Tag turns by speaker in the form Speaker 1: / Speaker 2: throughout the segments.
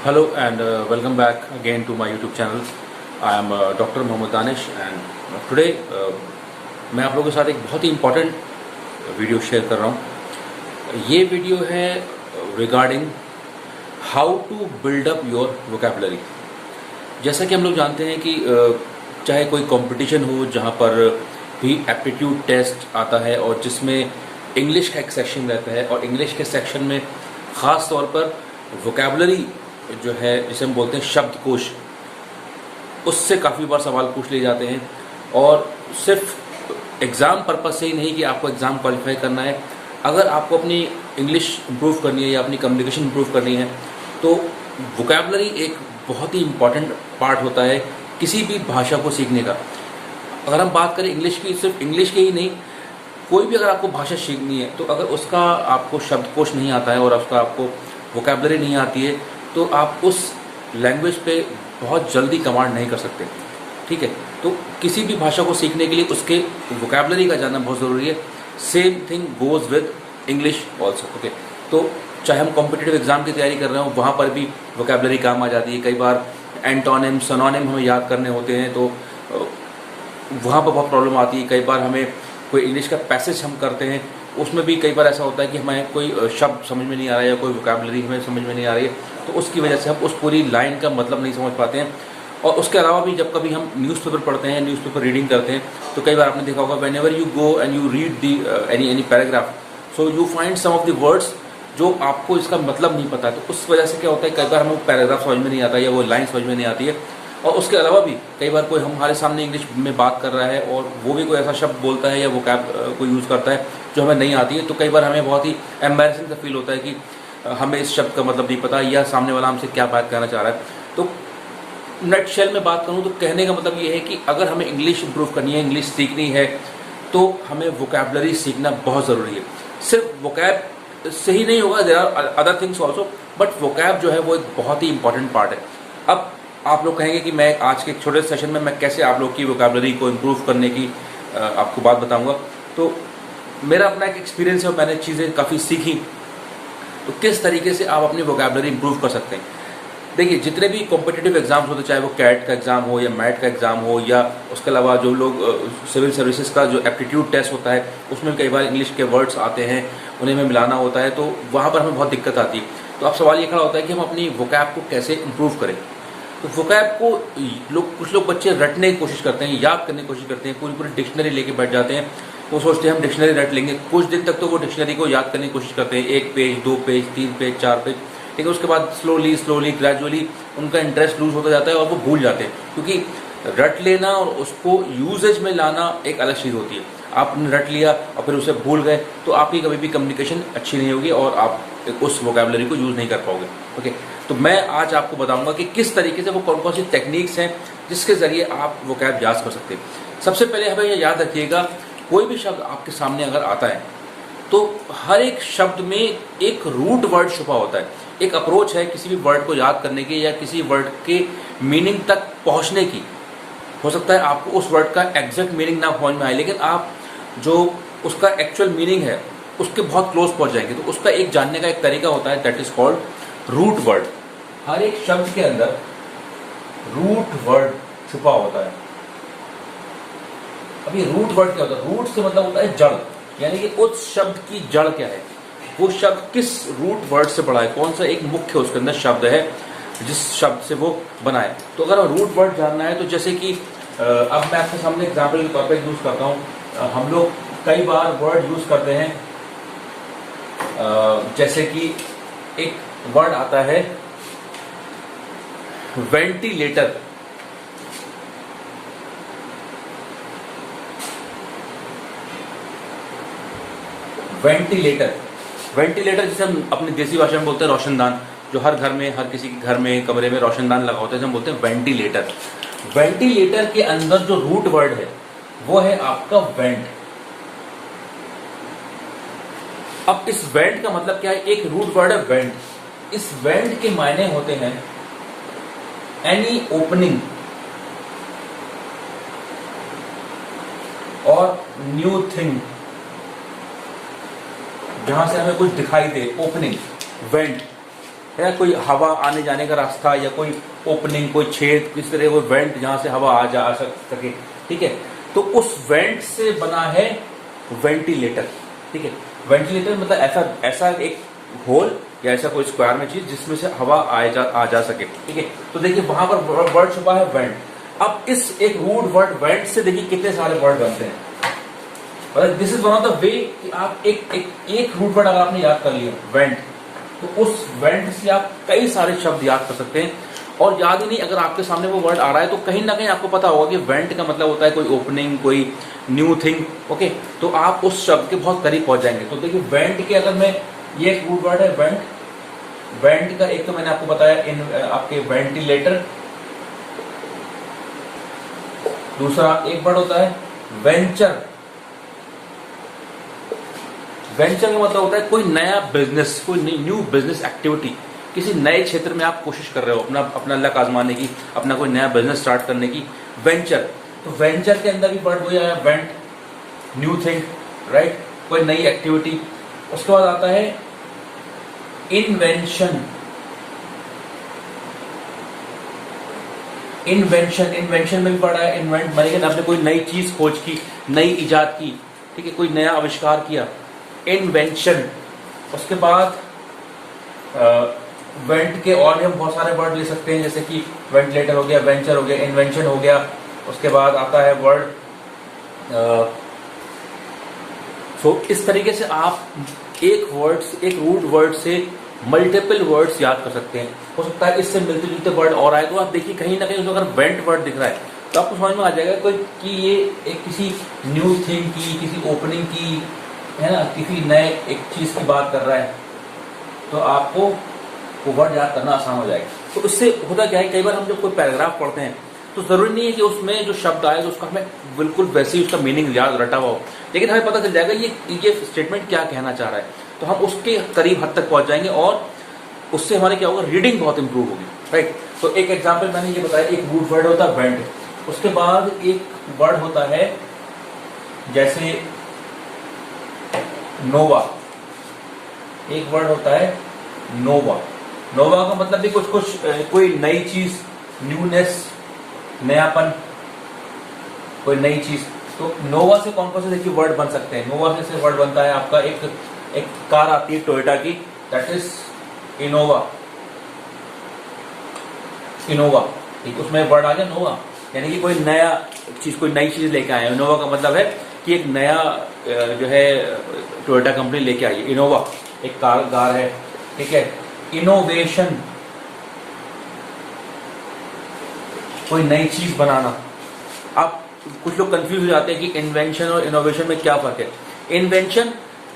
Speaker 1: Hello and welcome back again to my YouTube channel. I am Dr. Mohammad Danish and today मैं आप लोगों के साथ एक बहुत ही इम्पोर्टेंट वीडियो शेयर कर रहा हूँ। ये वीडियो है regarding how to build up your vocabulary. जैसा कि हम लोग जानते हैं कि चाहे कोई कंपटीशन हो जहाँ पर भी एप्टीट्यूड टेस्ट आता है और जिसमें इंग्लिश का एक सेक्शन रहता है और इंग्लिश के सेक्शन में ख़ास तौर पर वोकैबुलरी जो है जिसे हम बोलते हैं शब्दकोश, उससे काफ़ी बार सवाल पूछ लिए जाते हैं। और सिर्फ एग्ज़ाम पर्पज़ से ही नहीं कि आपको एग्ज़ाम क्वालिफाई करना है, अगर आपको अपनी इंग्लिश इम्प्रूव करनी है या अपनी कम्युनिकेशन इम्प्रूव करनी है तो वोकैबुलरी एक बहुत ही इम्पॉर्टेंट पार्ट होता है किसी भी भाषा को सीखने का। अगर हम बात करें इंग्लिश की, सिर्फ इंग्लिश के ही नहीं, कोई भी अगर आपको भाषा सीखनी है तो अगर उसका आपको शब्दकोश नहीं आता है और उसका आपको वोकैबुलरी नहीं आती है तो आप उस लैंग्वेज पे बहुत जल्दी कमांड नहीं कर सकते। ठीक है, तो किसी भी भाषा को सीखने के लिए उसके वोकैबुलरी का जानना बहुत ज़रूरी है। Same thing goes with English also. Okay, तो चाहे हम कॉम्पिटिटिव एग्जाम की तैयारी कर रहे हो वहाँ पर भी वोकैबुलरी काम आ जाती है। कई बार एंटोनिम सिनोनिम हमें याद करने होते हैं तो वहाँ पर बहुत प्रॉब्लम आती है। कई बार हमें कोई इंग्लिश का पैसेज हम करते हैं, उसमें भी कई बार ऐसा होता है कि हमें कोई शब्द समझ में नहीं आ रहा है या कोई वोकैबुलरी हमें समझ में नहीं आ रही है, तो उसकी वजह से हम उस पूरी लाइन का मतलब नहीं समझ पाते हैं। और उसके अलावा भी जब कभी हम न्यूज़पेपर पढ़ते हैं, न्यूज़पेपर रीडिंग करते हैं, तो कई बार आपने देखा होगा whenever you go and you read the any paragraph, so you find some of the words जो आपको इसका मतलब नहीं पता है। तो उस वजह से क्या होता है, कई बार हमें पैराग्राफ समझ में नहीं आता या वो लाइन समझ में नहीं आती है। और उसके अलावा भी कई बार कोई हमारे सामने इंग्लिश में बात कर रहा है और वो भी कोई ऐसा शब्द बोलता है या वो कैब को यूज़ करता है जो हमें नहीं आती है, तो कई बार हमें बहुत ही एम्बैरेसिंग सा फील होता है कि हमें इस शब्द का मतलब नहीं पता या सामने वाला हमसे क्या बात करना चाह रहा है। तो नटशेल में बात करूँ तो कहने का मतलब ये है कि अगर हमें इंग्लिश इंप्रूव करनी है, इंग्लिश सीखनी है, तो हमें वोकैबुलरी सीखना बहुत ज़रूरी है। सिर्फ वोकैब से ही नहीं होगा, there are other things also, but vocab जो है वो एक बहुत ही इंपॉर्टेंट पार्ट है। अब आप लोग कहेंगे कि मैं आज के छोटे सेशन में मैं कैसे आप लोग की वोकैबुलरी को इम्प्रूव करने की आपको बात बताऊंगा। तो मेरा अपना एक एक्सपीरियंस है, मैंने चीज़ें काफ़ी सीखी, तो किस तरीके से आप अपनी वोकैबुलरी इम्प्रूव कर सकते हैं। देखिए, जितने भी कॉम्पिटिटिव एग्जाम्स होते, चाहे वो कैट का एग्ज़ाम हो या मैट का एग्ज़ाम हो या उसके अलावा जो लोग सिविल सर्विसेज का जो एप्टीट्यूड टेस्ट होता है उसमें कई बार इंग्लिश के वर्ड्स आते हैं, उन्हें हमें मिलाना होता है, तो वहाँ पर हमें बहुत दिक्कत आती है। तो अब सवाल ये खड़ा होता है कि हम अपनी वोकैब को कैसे इम्प्रूव करें। तो वोकैब को कुछ लोग बच्चे रटने की कोशिश करते हैं, याद करने की कोशिश करते हैं, पूरी पूरी डिक्शनरी लेके बैठ जाते हैं। वो सोचते हैं हम डिक्शनरी रट लेंगे, कुछ दिन तक तो वो डिक्शनरी को याद करने की कोशिश करते हैं, 1 पेज 2 पेज 3 पेज 4 पेज, ठीक है। उसके बाद स्लोली ग्रेजुअली उनका इंटरेस्ट लूज होता जाता है और वो भूल जाते हैं, क्योंकि रट लेना और उसको यूजेज में लाना एक अलग चीज़ होती है। आपने रट लिया और फिर उसे भूल गए तो आपकी कभी भी कम्युनिकेशन अच्छी नहीं होगी और आप उस वोकैबुलरी को यूज़ नहीं कर पाओगे। ओके, तो मैं आज आपको बताऊंगा कि किस तरीके से वो कौन कौन सी टेक्निक्स हैं जिसके ज़रिए आप वोकैब याद कर सकते हैं। सबसे पहले हमें यह याद रखिएगा, कोई भी शब्द आपके सामने अगर आता है तो हर एक शब्द में एक रूट वर्ड छुपा होता है। एक अप्रोच है किसी भी वर्ड को याद करने की या किसी वर्ड के मीनिंग तक पहुंचने की। हो सकता है आपको उस वर्ड का एग्जैक्ट मीनिंग ना समझ में आए, लेकिन आप जो उसका एक्चुअल मीनिंग है उसके बहुत क्लोज पहुंच जाएंगे। तो उसका एक जानने का एक तरीका होता है, that is called root word. हर एक शब्द के अंदर रूट वर्ड छुपा होता है। अब ये रूट वर्ड क्या होता है? रूट से मतलब होता है जड़, यानी कि उस शब्द की जड़ क्या है, वो शब्द किस रूट वर्ड से पड़ा है, कौन सा एक मुख्य उसके अंदर शब्द है जिस शब्द से वो बना है। तो अगर रूट वर्ड जानना है तो जैसे कि अब मैं आपके सामने एग्जाम्पल के तौर पर यूज करता हूँ। हम लोग कई बार वर्ड यूज करते हैं, जैसे कि एक वर्ड आता है वेंटिलेटर। वेंटिलेटर जिसे हम अपनी देसी भाषा में बोलते हैं रोशनदान, जो हर घर में, हर किसी के घर में कमरे में रोशनदान लगा होता है, हम बोलते हैं वेंटिलेटर। वेंटिलेटर के अंदर जो रूट वर्ड है वो है आपका वेंट। अब इस वेंट का मतलब क्या है? एक रूट वर्ड है वेंट। इस वेंट के मायने होते हैं एनी ओपनिंग और न्यू थिंग, जहां से हमें कुछ दिखाई दे, ओपनिंग, वेंट। है ना, कोई हवा आने जाने का रास्ता या कोई ओपनिंग, कोई छेद, किसी तरह कोई वेंट जहां से हवा आ जा सके, ठीक है। तो उस वेंट से बना है वेंटिलेटर, ठीक है। वेंटिलेटर मतलब ऐसा एक होल या ऐसा कोई स्क्वायर में चीज जिसमें से हवा आ जा सके, ठीक है। तो देखिए वहां पर वर्ड छुपा है वेंट। अब इस एक रूट वर्ड वेंट से देखिए कितने सारे वर्ड बनते हैं। मतलब this is one of the way कि आप एक रूट वर्ड अगर आपने याद कर लिया वेंट, तो उस वेंट से आप कई सारे शब्द याद कर सकते हैं। और याद ही नहीं, अगर आपके सामने वो वर्ड आ रहा है तो कहीं ना कहीं आपको पता होगा कि वेंट का मतलब होता है कोई ओपनिंग, कोई न्यू थिंग, ओके। तो आप उस शब्द के बहुत करीब पहुंच जाएंगे। तो देखिए वेंट के, अगर मैं, ये एक रूट वर्ड है वेंट। वेंट का एक तो मैंने आपको बताया इन आपके वेंटिलेटर। दूसरा एक वर्ड होता है वेंचर। वेंचर का मतलब होता है कोई नया बिजनेस, कोई न्यू बिजनेस एक्टिविटी, किसी नए क्षेत्र में आप कोशिश कर रहे हो अपना लक आजमाने की, अपना कोई नया बिजनेस स्टार्ट करने की, वेंचर। तो वेंचर के अंदर भी वर्ड वही आया वेंट, न्यू थिंग, राइट, कोई नई एक्टिविटी। उसके बाद आता है इन्वेंशन। इन्वेंशन में भी पढ़ा है इन्वेंट, माने आपने कोई नई चीज खोज की, नई इजाद की, ठीक है, कोई नया आविष्कार किया, इन्वेंशन। उसके बाद वेंट के और भी हम बहुत सारे वर्ड ले सकते हैं, जैसे कि वेंटिलेटर हो गया, वेंचर हो गया, इन्वेंशन हो गया। उसके बाद आता है वर्ड इस तरीके से आप एक रूट वर्ड से मल्टीपल वर्ड्स याद कर सकते हैं। हो सकता है इससे मिलते जुलते वर्ड और आए, तो आप देखिए कहीं ना कहीं अगर वेंट वर्ड दिख रहा है तो आपको समझ में आ जाएगा कोई कि ये एक किसी न्यू थिंग की, किसी ओपनिंग की, है ना, किसी नए एक चीज की बात कर रहा है। तो आपको वो वर्ड याद करना आसान हो जाएगा। तो इससे होता क्या है, कई बार हम जब कोई पैराग्राफ पढ़ते हैं तो जरूरी नहीं है कि उसमें जो शब्द आए तो उसका हमें बिल्कुल वैसे ही उसका मीनिंग याद रटा हुआ हो, लेकिन हमें पता चल जाएगा ये स्टेटमेंट क्या कहना चाह रहा है। तो हम उसके करीब हद तक पहुंच जाएंगे और उससे हमारे क्या होगा, रीडिंग बहुत इंप्रूव होगी, राइट। तो एक एग्जाम्पल मैंने ये बताया, एक रूट वर्ड होता है वेंट। उसके बाद एक वर्ड होता है जैसे नोवा। एक वर्ड होता है नोवा। नोवा का मतलब भी कुछ कोई नई चीज, न्यूनेस, नयापन, कोई नई चीज। तो नोवा से कौन कौन से देखिए वर्ड बन सकते हैं। नोवा से वर्ड बनता है आपका एक कार आती है टोयोटा की, दैट इज इनोवा। इनोवा, ठीक, उसमें वर्ड आ गया नोवा, यानी कि कोई नया चीज, कोई नई चीज लेके आए। इनोवा का मतलब है कि एक नया जो है टोयोटा कंपनी लेके आई है। इनोवा एक कार है, ठीक है। इनोवेशन, कोई नई चीज बनाना। आप कुछ लोग कंफ्यूज हो जाते हैं कि इन्वेंशन और इनोवेशन में क्या फर्क है। इन्वेंशन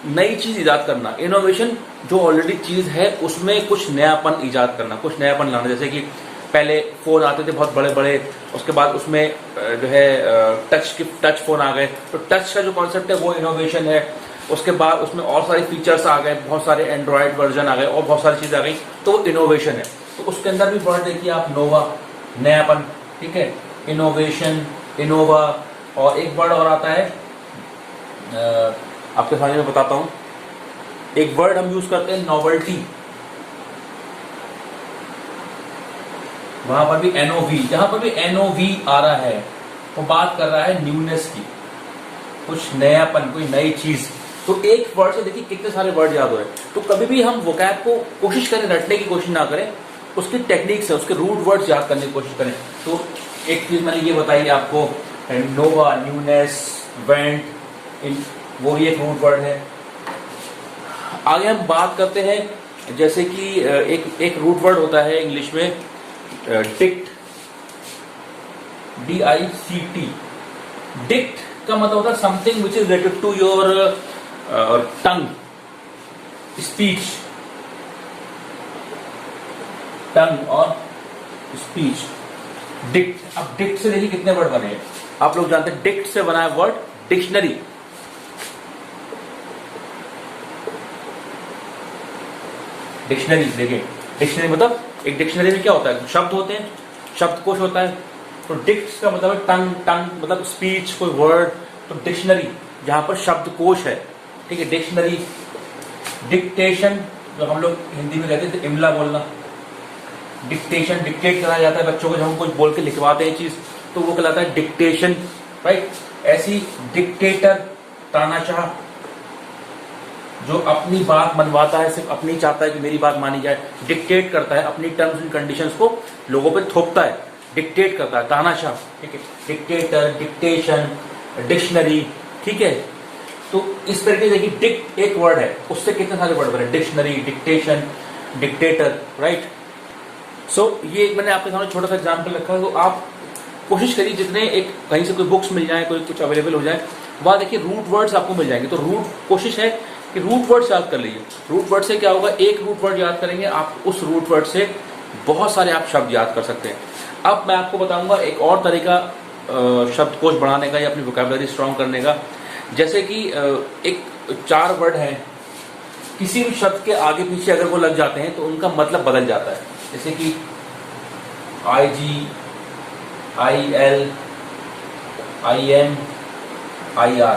Speaker 1: नई चीज इजाद करना, इनोवेशन जो ऑलरेडी चीज है उसमें कुछ नयापन इजाद करना, कुछ नयापन लाना। जैसे कि पहले फोन आते थे बहुत बड़े बड़े, उसके बाद उसमें जो है टच फोन आ गए, तो टच का जो कॉन्सेप्ट है वो इनोवेशन है। उसके बाद उसमें और सारे फीचर्स आ गए, बहुत सारे एंड्रॉयड वर्जन आ गए और बहुत सारी चीजें आ गई, तो वो इनोवेशन है। तो उसके अंदर भी वर्ड देखिए आप, नोवा, नयापन, ठीक है, इनोवेशन, इनोवा। और एक वर्ड और आता है, आपके सामने मैं बताता हूं, एक वर्ड हम यूज करते हैं नॉवेल्टी। वहां पर भी एनओवी, जहां पर भी एनओवी आ रहा है वो बात कर रहा है न्यूनेस की, कुछ नयापन, कोई नई चीज। तो एक वर्ड से देखिए कितने सारे वर्ड याद हो रहे हैं। तो कभी भी हम वोकैब को कोशिश करें, रटने की कोशिश ना करें, उसकी टेक्निक्स है, उसके रूट वर्ड्स याद करने की कोशिश करें। तो एक चीज मैंने ये बताई आपको, नोवा, न्यूनेस, वेंट, वो भी एक रूट वर्ड है। आगे हम बात करते हैं, जैसे कि एक रूट वर्ड होता है इंग्लिश में डिक्ट, DICT। डिक्ट का मतलब होता है something which is related to your tongue, speech, tongue और स्पीच, डिक्ट। अब डिक्ट से देखिए कितने वर्ड बने हैं, आप लोग जानते हैं डिक्ट से बना है वर्ड डिक्शनरी। डिक्शनरी देखिए, डिक्शनरी मतलब एक डिक्शनरी में क्या होता है, शब्द होते हैं, शब्दकोश होता है। तो डिक्ट का मतलब है टंग, टंग मतलब स्पीच, कोई वर्ड। तो डिक्शनरी जहां पर शब्दकोश है, ठीक है, डिक्शनरी। डिक्टेशन, जो हम लोग हिंदी में कहते थे इमला बोलना, डिक्टेशन, डिक्टेट कराया जाता है बच्चों को, जब हम कुछ बोल के लिखवाते हैं चीज तो वो कहलाता है डिक्टेशन, राइट। ऐसी डिक्टेटर, तानाशाह, जो अपनी बात मनवाता है, सिर्फ अपनी चाहता है कि मेरी बात मानी जाए, डिक्टेट करता है, अपनी टर्म्स एंड कंडीशंस को लोगों पे थोपता है, डिक्टेट करता है, तानाशाह, ठीक है। डिक्टेटर, डिक्टेशन, डिक्शनरी, ठीक है। तो इस तरीके से देखिए डिक्ट एक वर्ड है, उससे कितने सारे वर्ड बने, डिक्शनरी, डिक्टेशन, डिक्टेटर, राइट। सो ये मैंने आपके सामने छोटा सा एग्जाम्पल रखा है, तो आप कोशिश करिए जितने एक कहीं से कोई बुक्स मिल जाए, कोई कुछ अवेलेबल हो जाए, वहां देखिए रूट वर्ड्स आपको मिल जाएंगे। तो रूट कोशिश है कि रूट वर्ड्स याद कर लीजिए। रूट वर्ड से क्या होगा, एक रूट वर्ड याद करेंगे आप, उस रूट वर्ड से बहुत सारे आप शब्द याद कर सकते हैं। अब मैं आपको बताऊंगा एक और तरीका शब्दकोश बढ़ाने का या अपनी वोकैबुलरी स्ट्रांग करने का। जैसे कि एक 4 वर्ड हैं, किसी भी शब्द के आगे पीछे अगर वो लग जाते हैं तो उनका मतलब बदल जाता है। जैसे कि IG, IL, IM, IR,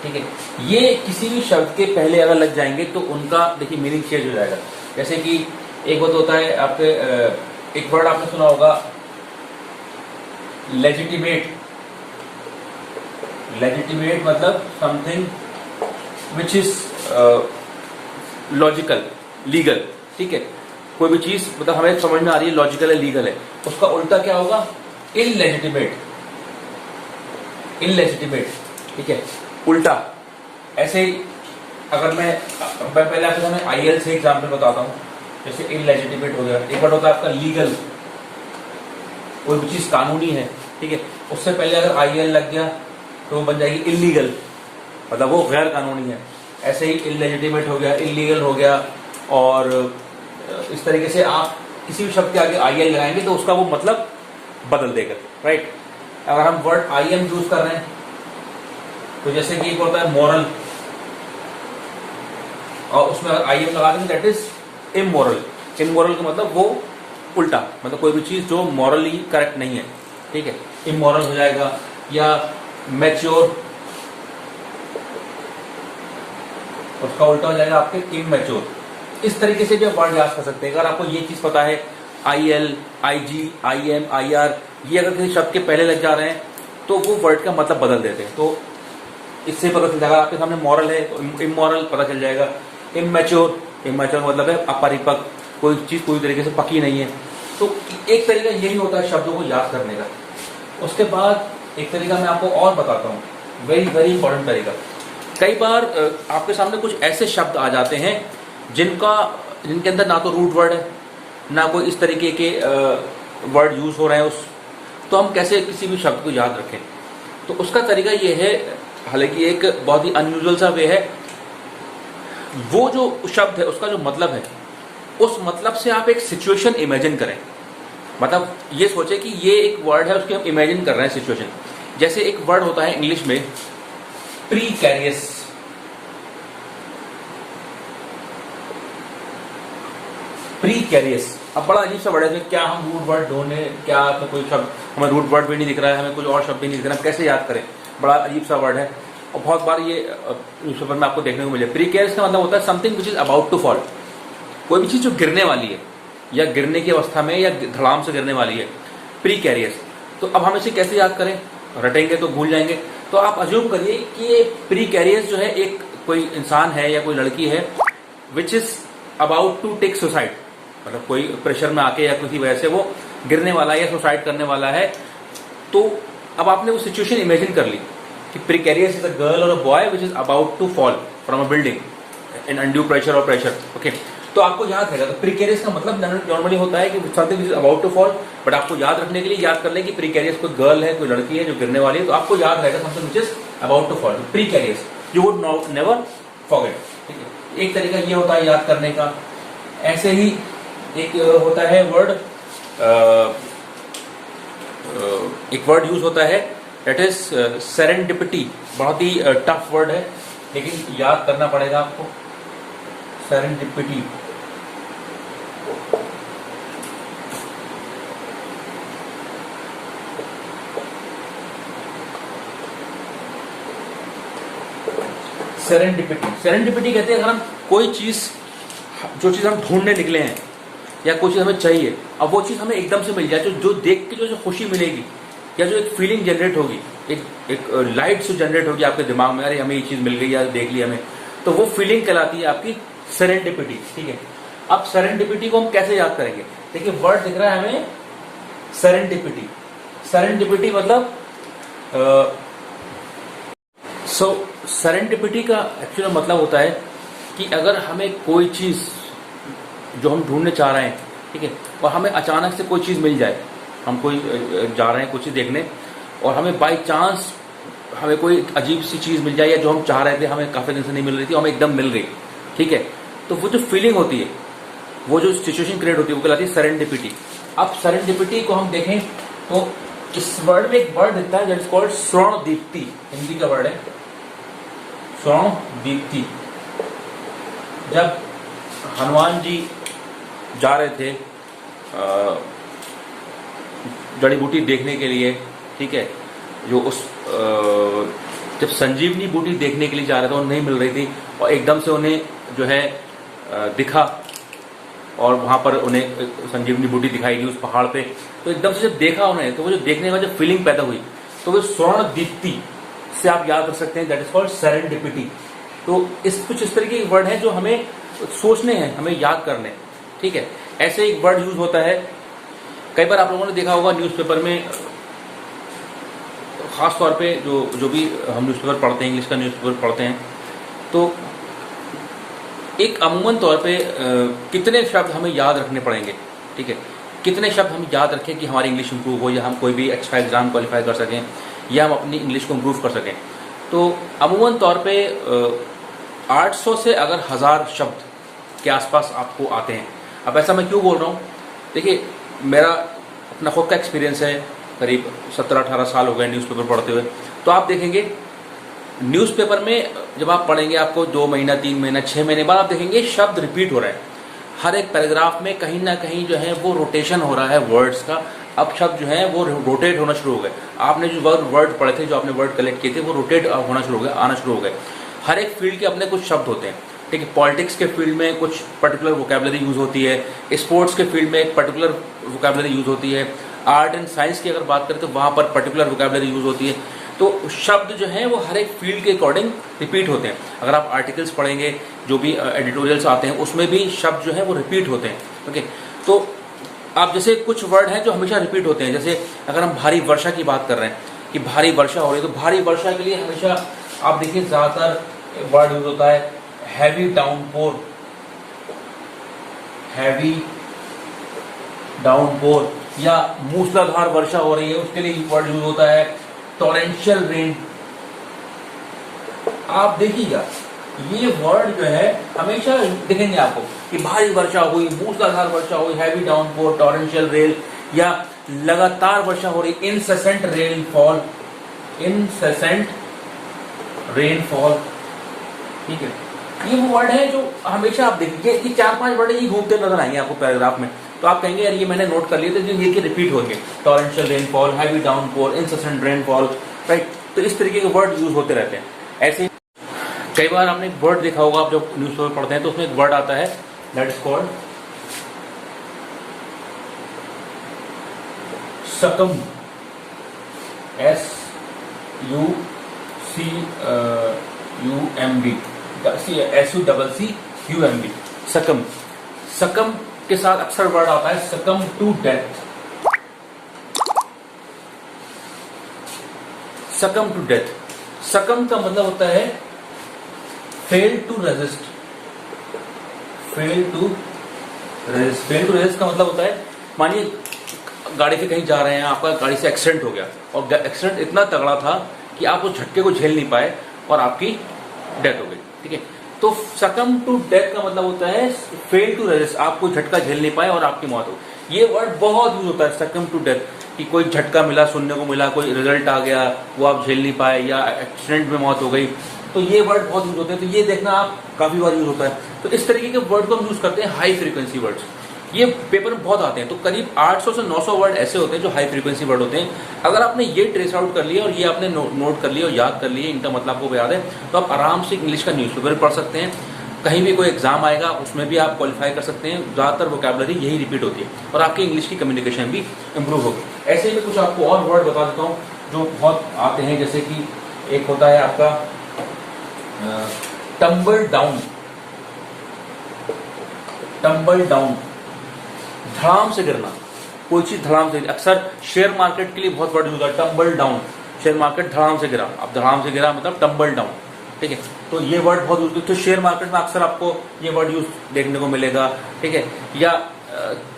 Speaker 1: ठीक है। ये किसी भी शब्द के पहले अगर लग जाएंगे तो उनका देखिए मीनिंग चेंज हो जाएगा। जैसे कि एक बात होता है आपके, एक वर्ड आपने सुना होगा लेजिटिमेट। लेजिटिमेट मतलब something which is logical, legal, ठीक है। कोई भी चीज मतलब हमें समझ में आ रही है लॉजिकल है, लीगल है, उसका उल्टा क्या होगा, इललेजिटिमेट, इललेजिटिमेट, ठीक है, उल्टा। ऐसे ही अगर मैं पहले आपको मैं IL से एग्जाम्पल बताता हूं, जैसे इललेजिटिमेट हो गया। एक वर्ड होता है आपका लीगल, कोई भी चीज कानूनी है, ठीक है, उससे पहले अगर IL लग गया तो वो बन जाएगी इलीगल, मतलब वो गैर कानूनी है। ऐसे ही इललेजिटिमेट हो गया, इलीगल हो गया। और इस तरीके से आप किसी भी शब्द के आगे IL लगाएंगे तो उसका वो मतलब बदल देगा, राइट। अगर हम वर्ड IM यूज कर रहे हैं तो जैसे कि एक होता है मॉरल, और उसमें अगर IM लगा देंगे दैट इज इमोरल। इमोरल का मतलब वो उल्टा, मतलब कोई भी चीज जो मॉरली करेक्ट नहीं है, ठीक है, इमोरल हो जाएगा। या मैच्योर, उसका उल्टा हो जाएगा आपके इमैच्योर। इस तरीके से भी आप वर्ड याद कर सकते हैं। अगर आपको ये चीज पता है IL, IG, IM, IR, ये अगर किसी शब्द के पहले लग जा रहे हैं तो वो वर्ड का मतलब बदल देते हैं। तो इससे पता चल जाएगा, आपके सामने मॉरल है तो इमोरल पता चल जाएगा। इमैच्योर, इमैच्योर मतलब है अपरिपक्व, कोई चीज पूरी तरीके से पकी नहीं है। तो एक तरीका यही होता है शब्दों को याद करने का। उसके बाद एक तरीका मैं आपको और बताता हूँ, वेरी वेरी इंपॉर्टेंट तरीका। कई बार आपके सामने कुछ ऐसे शब्द आ जाते हैं जिनके अंदर ना तो रूट वर्ड है, ना कोई इस तरीके के वर्ड यूज हो रहे हैं तो हम कैसे किसी भी शब्द को याद रखें। तो उसका तरीका ये है, हालांकि एक बहुत ही अनयूजुअल सा वे है, वो जो शब्द है उसका जो मतलब है, उस मतलब से आप एक सिचुएशन इमेजिन करें। मतलब ये सोचे कि ये एक वर्ड है, उसकी हम इमेजिन कर रहे हैं सिचुएशन। जैसे एक वर्ड होता है इंग्लिश में प्रीकैरियस, प्रीकैरियस। अब बड़ा अजीब सा वर्ड है, क्या हम रूट वर्ड ढूंढे, क्या आपने कोई शब्द, हमें रूट वर्ड भी नहीं दिख रहा है, हमें कोई और शब्द भी नहीं दिख रहा है, हम कैसे याद करें, बड़ा अजीब सा वर्ड है। और बहुत बार ये न्यूज़पेपर में आपको देखने को मिले। प्रीकैरियस का मतलब होता है something which is about to fall, कोई भी चीज जो गिरने वाली है या गिरने की अवस्था में या धड़ाम से गिरने वाली है, प्रीकैरियस। तो अब हम इसे कैसे याद करें, रटेंगे तो भूल जाएंगे। तो आप अज्यूम करिए कि ये प्रीकैरियस जो है एक कोई इंसान है या कोई लड़की है which is about to take suicide, मतलब कोई प्रेशर में आके या किसी वजह से वो गिरने वाला है या सुसाइड करने वाला है। तो अब आपने वो सिचुएशन इमेजिन कर ली कि प्रीकैरियस इज अ गर्ल और a boy which is about to fall from a building in undue pressure और प्रेशर, ओके। तो आपको याद रहेगा। तो प्रीकैरियस का मतलब नॉर्मली होता है कि something which is about to fall, but आपको याद रखने के लिए याद कर ले कि प्रीकैरियस कोई गर्ल है, कोई लड़की है जो गिरने वाली है, तो आपको याद रहेगा something which is about to fall, precarious, you would never forget, ठीक है। एक तरीका ये होता है याद करने का। ऐसे ही एक होता है वर्ड, एक वर्ड यूज होता है दैट इज सेरेंडिपिटी। बहुत ही टफ वर्ड है लेकिन याद करना पड़ेगा आपको, सेरेंडिपिटी। सेरेंडिपिटी, सेरेंडिपिटी कहते हैं अगर हम कोई चीज जो चीज़ हम ढूंढने निकले हैं या कोई चीज़ हमें चाहिए, अब वो चीज़ हमें एकदम से मिल जाए, जो देख के जो खुशी मिलेगी या जो एक फीलिंग जनरेट होगी, एक लाइट से जनरेट होगी आपके दिमाग में, अरे हमें ये चीज़ मिल गई या देख ली हमें, तो वो फीलिंग कहलाती है आपकी सेरेंडिपिटी। ठीक है, अब सेरेंडिपिटी को हम कैसे याद करेंगे? देखिए वर्ड दिख रहा है हमें सेरेंडिपिटी। सेरेंडिपिटी मतलब सेरेंडिपिटी का एक्चुअल मतलब होता है कि अगर हमें कोई चीज़ जो हम ढूंढने चाह रहे हैं, ठीक है, और हमें अचानक से कोई चीज़ मिल जाए, हम कोई जा रहे हैं कुछ चीज़ देखने और हमें बाय चांस हमें कोई अजीब सी चीज़ मिल जाए या जो हम चाह रहे थे हमें काफ़ी दिन से नहीं मिल रही थी, हमें एकदम मिल गई, ठीक है, तो वो जो फीलिंग होती है, वो जो सिचुएशन क्रिएट होती है, वो कहलाती है सेरेंडिपिटी। अब सेरेंडिपिटी को हम देखें तो इस वर्ड में एक वर्ड दिखता है दैट इज कॉल्ड स्वर्ण दीप्ति, हिंदी का वर्ड है स्वर्ण दीप्ति। जब हनुमान जी जा रहे थे जड़ी बूटी देखने के लिए, ठीक है, जो उस जब संजीवनी बूटी देखने के लिए जा रहे थे और नहीं मिल रही थी और एकदम से उन्हें जो है दिखा और वहां पर उन्हें संजीवनी बूटी दिखाई दी उस पहाड़ पे, तो एकदम से जब देखा उन्हें तो वो जो देखने का जो फीलिंग पैदा हुई, तो वो स्वर्ण दीप्ति से आप याद कर सकते हैं, दैट इज कॉल्ड सेरेंडिपिटी। तो कुछ इस तरीके के वर्ड हैं जो हमें सोचने हैं, हमें याद करने, ठीक है। ऐसे एक वर्ड यूज होता है, कई बार आप लोगों ने देखा होगा न्यूज़पेपर में, खास तौर पे जो भी हम न्यूज़पेपर पढ़ते हैं, इंग्लिश का न्यूज़पेपर पढ़ते हैं, तो एक अमूमन तौर पे कितने शब्द हमें याद रखने पड़ेंगे, ठीक है, कितने शब्द हम याद रखें कि हमारी इंग्लिश इंप्रूव हो या हम कोई भी अच्छा एग्जाम क्वालिफाई कर सकें या हम अपनी इंग्लिश को इंप्रूव कर सकें। तो अमूमन तौर पे 800 से अगर 1000 शब्द के आसपास आपको आते हैं। अब ऐसा मैं क्यों बोल रहा हूँ? देखिए मेरा अपना खुद का एक्सपीरियंस है, करीब 17-18 साल हो गए न्यूज़पेपर पढ़ते हुए। तो आप देखेंगे न्यूज़पेपर में जब आप पढ़ेंगे, आपको 2 महीना 3 महीना 6 महीने बाद आप देखेंगे शब्द रिपीट हो रहे हैं। हर एक पैराग्राफ में कहीं ना कहीं जो है वो रोटेशन हो रहा है वर्ड्स का। अब शब्द जो है वो रोटेट होना शुरू हो गए। आपने जो वर्ड पढ़े थे, जो आपने वर्ड कलेक्ट किए थे, वो रोटेट होना शुरू हो गए, आना शुरू हो गए। हर एक फील्ड के अपने कुछ शब्द होते हैं, ठीक है। पॉलिटिक्स के फील्ड में कुछ पर्टिकुलर वोकैबुलरी यूज होती है, स्पोर्ट्स के फील्ड में एक पर्टिकुलर वोकैबुलरी यूज होती है, आर्ट एंड साइंस की अगर बात करें तो वहाँ पर पर्टिकुलर वोकैबुलरी यूज होती है। तो शब्द जो है वो हर एक फील्ड के अकॉर्डिंग रिपीट होते हैं। अगर आप आर्टिकल्स पढ़ेंगे, जो भी एडिटोरियल्स आते हैं, उसमें भी शब्द जो है वो रिपीट होते हैं, ओके। तो आप जैसे कुछ वर्ड हैं जो हमेशा रिपीट होते हैं, जैसे अगर हम भारी वर्षा की बात कर रहे हैं कि भारी वर्षा हो रही है, तो भारी वर्षा के लिए हमेशा आप देखिए ज़्यादातर वर्ड यूज होता है हैवी डाउनपोर, हैवी डाउनपोर, या मूसलाधार वर्षा हो रही है उसके लिए वर्ड यूज होता है टॉरेंशियल रेन। आप देखिएगा ये वर्ड जो है हमेशा दिखेंगे आपको कि भारी वर्षा हुई, मूसलाधार वर्षा हुई, हैवी डाउनपोर, टॉरेंशियल रेन, या लगातार वर्षा हो रही, इनसेसेंट रेनफॉल, इनसेसेंट रेनफॉल, ठीक है। ये वो वर्ड है जो हमेशा आप देखिए, ये 4-5 वर्ड ये घूमते नजर आएंगे आपको पैराग्राफ में। तो आप कहेंगे यार ये मैंने नोट कर लिए थे, तो ये रिपीट होंगे, torrential rainfall, heavy downpour, incessant rainfall, right. तो इस तरीके के वर्ड यूज होते रहते हैं। ऐसे कई बार आपने एक वर्ड देखा होगा, आप जब न्यूज़पेपर पढ़ते हैं तो उसमें एक वर्ड आता है दैट इज कॉल्ड सकम, SUCCUMB, सकम। सकम के साथ अक्सर वर्ड आता है succumb to death, succumb to death. Succumb का मतलब होता है fail to resist, fail to resist. Fail to resist का मतलब होता है, मानिए गाड़ी से कहीं जा रहे हैं, आपका गाड़ी से एक्सीडेंट हो गया और एक्सीडेंट इतना तगड़ा था कि आप उस झटके को झेल नहीं पाए और आपकी डेथ हो गई, ठीक है। तो सकम टू डेथ का मतलब होता है फेल टू रेजिस्ट, आप कोई झटका झेल नहीं पाए और आपकी मौत हो। ये वर्ड बहुत यूज होता है सकम टू डेथ, कि कोई झटका मिला, सुनने को मिला, कोई रिजल्ट आ गया, वो आप झेल नहीं पाए या एक्सीडेंट में मौत हो गई, तो ये वर्ड बहुत यूज होते हैं। तो ये देखना आप काफी बार यूज होता है। तो इस तरीके के वर्ड को हम यूज करते हैं हाई फ्रीक्वेंसी वर्ड्स, ये पेपर में बहुत आते हैं। तो करीब 800 से 900 वर्ड ऐसे होते हैं जो हाई फ्रीक्वेंसी वर्ड होते हैं। अगर आपने ये ट्रेस आउट कर लिया और ये आपने नोट कर लिया और याद कर लिया, इनका मतलब आपको याद है, तो आप आराम से इंग्लिश का न्यूज़पेपर पढ़ सकते हैं। कहीं भी कोई एग्जाम आएगा उसमें भी आप क्वालिफाई कर सकते हैं। ज़्यादातर वोकैबुलरी यही रिपीट होती है और आपकी इंग्लिश की कम्युनिकेशन भी इम्प्रूव होगी। ऐसे ही मैं कुछ आपको और वर्ड बता देता हूँ जो बहुत आते हैं, जैसे कि एक होता है आपका टम्बल डाउन। टम्बल डाउन, धड़ाम से गिरना, कोई चीज धड़ाम से। अक्सर शेयर मार्केट के लिए बहुत वर्ड यूज होता है, टम्बल डाउन। शेयर मार्केट धड़ाम से गिरा, अब धड़ाम से गिरा मतलब टम्बल डाउन, ठीक है। तो ये वर्ड बहुत यूज, तो शेयर मार्केट में अक्सर आपको ये वर्ड यूज देखने को मिलेगा, ठीक है। या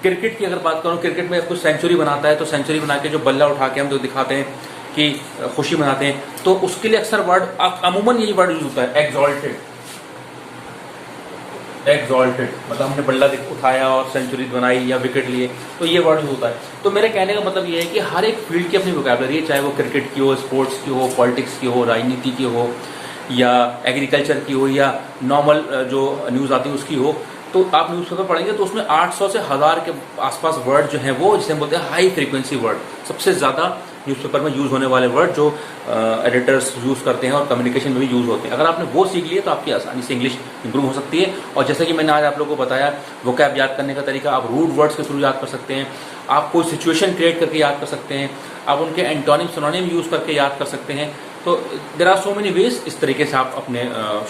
Speaker 1: क्रिकेट की अगर बात करूं, क्रिकेट में कुछ सेंचुरी बनाता है तो सेंचुरी बना के जो बल्ला उठा के हम जो दिखाते हैं कि खुशी मनाते हैं, तो उसके लिए अक्सर वर्ड अमूमन यही वर्ड यूज होता है, एक्सॉल्टेड। एक्सॉल्टेड मतलब हमने बल्ला उठाया और सेंचुरी बनाई या विकेट लिए, तो ये वर्ड होता है। तो मेरे कहने का मतलब ये है कि हर एक फील्ड की अपनी वोकैबुलरी है, चाहे वो क्रिकेट की हो, स्पोर्ट्स की हो, पॉलिटिक्स की हो, राजनीति की हो, या एग्रीकल्चर की हो, या नॉर्मल जो न्यूज़ आती है उसकी हो। तो आप न्यूज़पेपर पढ़ेंगे तो उसमें 800 से 1000 के आसपास वर्ड जो हैं वो, जिसे हम बोलते हैं हाई फ्रीक्वेंसी वर्ड, सबसे ज़्यादा न्यूज़पेपर में यूज़ होने वाले वर्ड जो एडिटर्स यूज़ करते हैं और कम्युनिकेशन में भी यूज़ होते हैं। अगर आपने वो सीख लिए तो आपकी आसानी से इंग्लिश इंप्रूव हो सकती है। और जैसे कि मैंने आज आप लोगों को बताया, वोकैब याद करने का तरीका, आप रूट वर्ड्स के थ्रू याद कर सकते हैं, आप कोई सिचुएशन क्रिएट करके याद कर सकते हैं, आप उनके एंटोनिम सिनोनिम यूज़ करके याद कर सकते हैं। तो there are so many ways, इस तरीके से आप अपने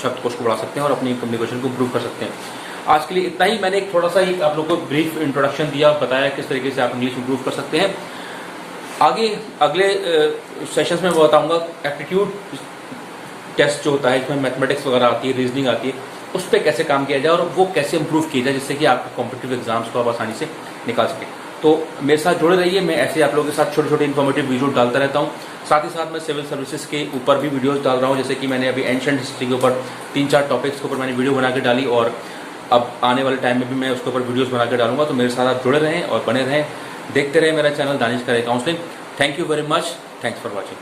Speaker 1: शब्दकोश को बढ़ा सकते हैं और अपनी कम्युनिकेशन को इम्प्रूव कर सकते हैं। आज के लिए इतना ही। मैंने एक थोड़ा सा एक आप लोग को ब्रीफ इंट्रोडक्शन दिया, बताया किस तरीके से आप इंग्लिश इंप्रूव कर सकते हैं। आगे अगले सेशंस में मैं बताऊंगा एप्टीट्यूड टेस्ट जो होता है, इसमें मैथमेटिक्स वगैरह आती है, रीजनिंग आती है, उस पर कैसे काम किया जाए और वो कैसे इंप्रूव किया जाए जिससे कि आपके कॉम्पिटिटिव एग्जाम्स को आप आसानी से निकाल सकें। तो मेरे साथ जुड़े रहिए, मैं ऐसे आप लोगों के साथ छोटे छोटे इन्फॉर्मेटिव वीडियो डालता रहता हूँ। साथ ही साथ मैं सिविल सर्विसेज के ऊपर भी वीडियोस डाल रहा हूँ, जैसे कि मैंने अभी एंशिएंट हिस्ट्री के ऊपर 3-4 टॉपिक्स के ऊपर मैंने वीडियो बना के डाली, और अब आने वाले टाइम में भी मैं उसके ऊपर वीडियोस बना के डालूंगा। तो मेरे साथ आप जुड़े रहें और बने रहें, देखते रहें मेरा चैनल दानिश करे counselling. Thank you very much, thanks for watching.